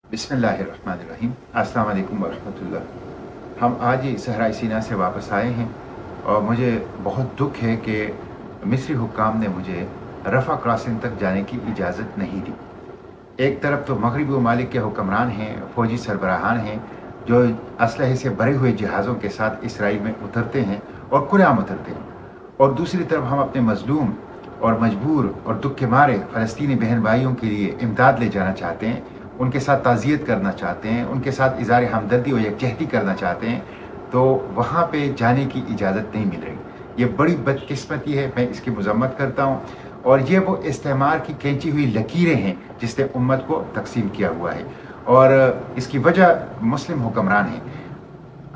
बिस्मिल्लाहिर्रहमानिर्रहीम। अस्सलाम वालेकुम वरहमतुल्लाह। हम आज ही सहराए सीना से वापस आए हैं और मुझे बहुत दुख है कि मिस्री हुक्काम ने मुझे रफ़ा क्रॉसिंग तक जाने की इजाज़त नहीं दी। एक तरफ तो मगरबी ममालिक के हुक्मरान हैं, फ़ौजी सरबराहान हैं जो असलहे से भरे हुए जहाज़ों के साथ इसराइल में उतरते हैं और खुलेआम उतरते हैं, और दूसरी तरफ हम अपने मज़लूम और मजबूर और दुख के मारे फ़लस्तीनी बहन भाइयों के लिए इमदाद ले जाना चाहते हैं, उनके साथ ताज़ियत करना चाहते हैं, उनके साथ इज़हार हमदर्दी और यकजहती करना चाहते हैं, तो वहाँ पे जाने की इजाज़त नहीं मिल रही। ये बड़ी बदकिस्मती है, मैं इसकी मज़म्मत करता हूँ। और ये वो इस्तेमार की खींची हुई लकीरें हैं जिसने उम्मत को तकसीम किया हुआ है, और इसकी वजह मुस्लिम हुक्मरान हैं।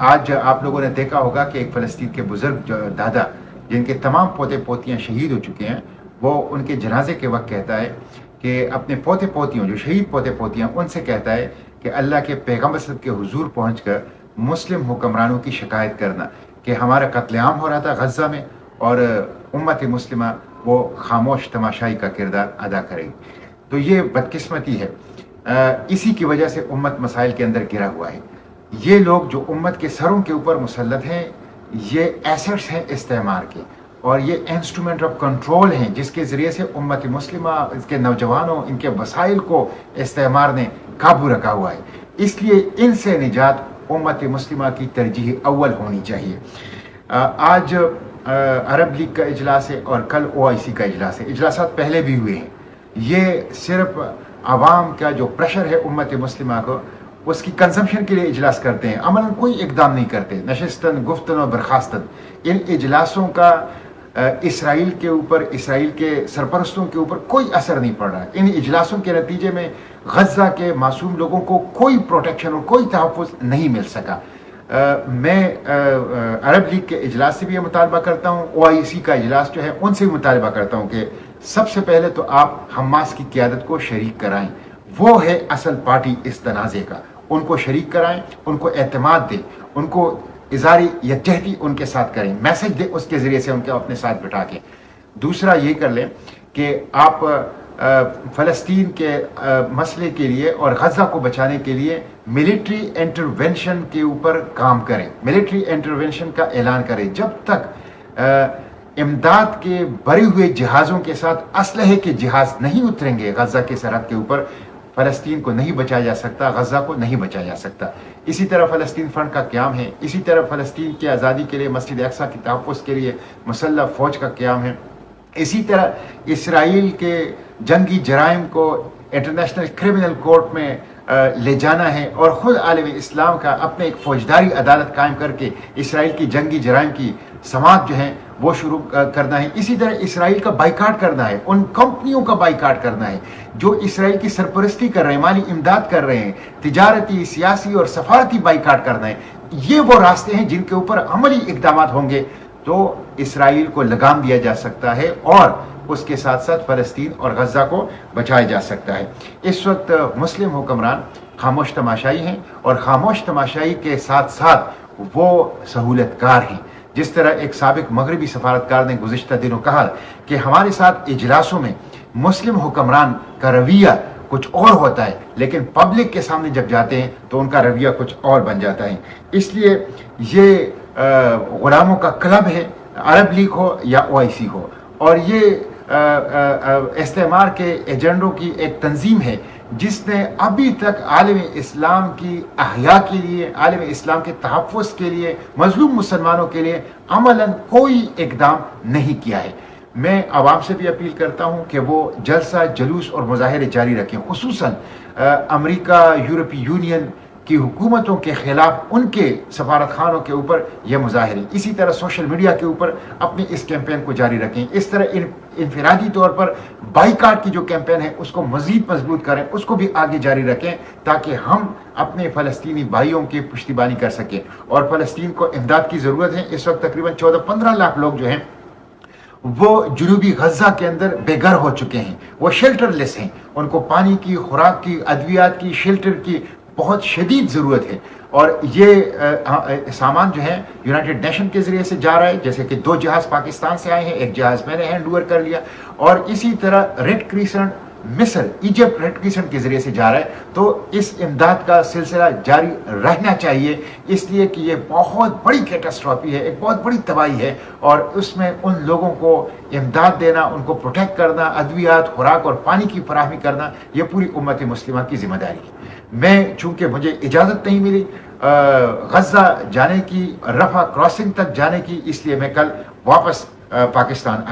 आज आप लोगों ने देखा होगा कि एक फ़लस्तीन के बुज़ुर्ग दादा जिनके तमाम पोते पोतियाँ शहीद हो चुके हैं, वो उनके जनाजे के वक्त कहता है कि अपने पोते पोतियों, जो शहीद पोते पोतियाँ, उनसे कहता है कि अल्लाह के पैगम्बर सल्लल्लाहु अलैहि वसल्लम के हुजूर पहुँचकर मुस्लिम हुक्मरानों की शिकायत करना कि हमारा कत्लेआम हो रहा था गज़ा में और उम्मत मुस्लिमा वो खामोश तमाशाई का किरदार अदा करेगी। तो ये बदकिस्मती है। इसी की वजह से उम्मत मसाइल के अंदर गिरा हुआ है। ये लोग जो उम्मत के सरों के ऊपर मुसल्लत हैं, ये एसेट्स हैं इस्तेमार के, और ये इंस्ट्रूमेंट ऑफ कंट्रोल हैं जिसके ज़रिए से उम्मत मुस्लिमा, इसके नौजवानों, इनके वसाइल को इस्तेमार ने काबू रखा हुआ है। इसलिए इनसे निजात उम्मत मुस्लिमा की तरजीह अव्वल होनी चाहिए। आज अरब लीग का इजलास है और कल OIC का इजलास है। इजलासात पहले भी हुए हैं। ये सिर्फ आवाम का जो प्रेशर है उम्मत मुस्लिमा को, उसकी कंजम्पशन के लिए इजलास करते हैं, अमलन कोई इकदाम नहीं करते। नशिस्तन, गुफ्तन और बर्खास्तन, इन इजलासों का इसराइल के ऊपर, इसराइल के सरपरस्तों के ऊपर कोई असर नहीं पड़ रहा है। इन इजलासों के नतीजे में गज़ा के मासूम लोगों को कोई प्रोटेक्शन और कोई तहफ़्फ़ुज़ नहीं मिल सका। मैं अरब लीग के इजलास से भी ये मुतालबा करता हूँ, OIC का इजलास जो है उनसे भी मुतालबा करता हूँ कि सबसे पहले तो आप हमास की क़यादत को शरीक कराएं। वो है असल पार्टी इस तनाज़े का। उनको शरीक कराएं, उनको एतमाद दें, उनको इज़हारी यकजहती उनके साथ करें, मैसेज दें उसके ज़रिए से उनको अपने साथ बिठा के। दूसरा ये कर लें कि आप फ़लस्तीन के मसले के लिए और गज़ा को बचाने के लिए मिलिट्री इंटरवेंशन के ऊपर काम करें, मिलिट्री इंटरवेंशन का ऐलान करें। जब तक इमदाद के भरे हुए जहाज़ों के साथ असलहे के जहाज़ नहीं उतरेंगे गज़ा के सरहद के ऊपर, फ़लस्तीन को नहीं बचाया जा सकता, गज़ा को नहीं बचाया जा सकता। इसी तरह फ़लस्तीन फ़्रंट का क़याम है, इसी तरह फ़लस्तीन की आज़ादी के लिए मस्जिद अक्सा की तहफ़्फ़ुज़ के लिए मुसल्लह फ़ौज का क़याम है। इसी तरह इसराइल के जंगी जराइम को इंटरनेशनल क्रिमिनल कोर्ट में ले जाना है, और ख़ुद आलम इस्लाम का अपने एक फ़ौजदारी अदालत कायम करके इसराइल की जंगी जराइम की समाअत जो है वो शुरू करना है। इसी तरह इसराइल का बाइकाट करना है, उन कंपनियों का बाइकाट करना है जो इसराइल की सरपरस्ती कर रहे हैं, माली इमदाद कर रहे हैं, तिजारती, सियासी और सफारती बाइकाट करना है। ये वो रास्ते हैं जिनके ऊपर अमली इक़दाम होंगे तो इसराइल को लगाम दिया जा सकता है और उसके साथ साथ फ़लस्तीन और गज़ा को बचाया जा सकता है। इस वक्त मुस्लिम हुक्मरान खामोश तमाशाई हैं, और खामोश तमाशाई के साथ साथ वो सहूलतकार हैं। जिस तरह एक साबिक मगरबी सफारतकार ने गुज़िश्ता दिनों कहा कि हमारे साथ इजलासों में मुस्लिम हुक्मरान का रवैया कुछ और होता है, लेकिन पब्लिक के सामने जब जाते हैं तो उनका रवैया कुछ और बन जाता है। इसलिए ये गुलामों का क्लब है, अरब लीग हो या OIC हो, और ये इस्तेमार के एजेंडों की एक तंजीम है जिसने अभी तक आलम इस्लाम की अहया के लिए, आलम इस्लाम के तहफ़्फ़ुज़ के लिए, मज़लूम मुसलमानों के लिए अमलन कोई इक़दाम नहीं किया है। मैं आवाम से भी अपील करता हूँ कि वो जलसा, जुलूस और मुज़ाहरे जारी रखें, खुसूसन अमेरिका, यूरोपीय यूनियन की हुकूमतों के ख़िलाफ़ उनके सफारत खानों के ऊपर यह मुज़ाहरे, इसी तरह सोशल मीडिया के ऊपर अपनी इस कैंपेन को जारी रखें। इस तरह इनफरादी तौर पर बाइकाट की जो कैंपेन है उसको मज़ीद मजबूत करें, उसको भी आगे जारी रखें ताकि हम अपने फ़लस्तीनी भाइयों की पुश्तिबानी कर सकें। और फ़लस्तीन को इमदाद की ज़रूरत है। इस वक्त तकरीबन 14-15 लाख लोग जो हैं वो जुनूबी गज़ा के अंदर बेघर हो चुके हैं, वो शेल्टरलेस हैं। उनको पानी की, खुराक की, अद्वियात की, शेल्टर की बहुत शदीद ज़रूरत है। और ये सामान जो है यूनाइटेड नेशन के ज़रिए से जा रहा है, जैसे कि 2 जहाज़ पाकिस्तान से आए हैं, एक जहाज़ मैंने हैंड ओवर कर लिया, और इसी तरह रेड क्रिसेंट مصر ایجپٹ ریڈ کریسنٹ کے ذریعے سے جا رہا ہے، تو اس امداد کا سلسلہ جاری رہنا چاہیے، اس لیے کہ یہ بہت بڑی کیٹاسٹرافی ہے، ایک بہت بڑی تباہی ہے، اور اس میں ان لوگوں کو امداد دینا، ان کو پروٹیکٹ کرنا، ادویات، خوراک اور پانی کی فراہمی کرنا، یہ پوری امت مسلمہ کی ذمہ داری ہے۔ میں چونکہ مجھے اجازت نہیں ملی غزہ جانے کی، رفح کراسنگ تک جانے کی، اس لیے میں کل واپس پاکستان آیا۔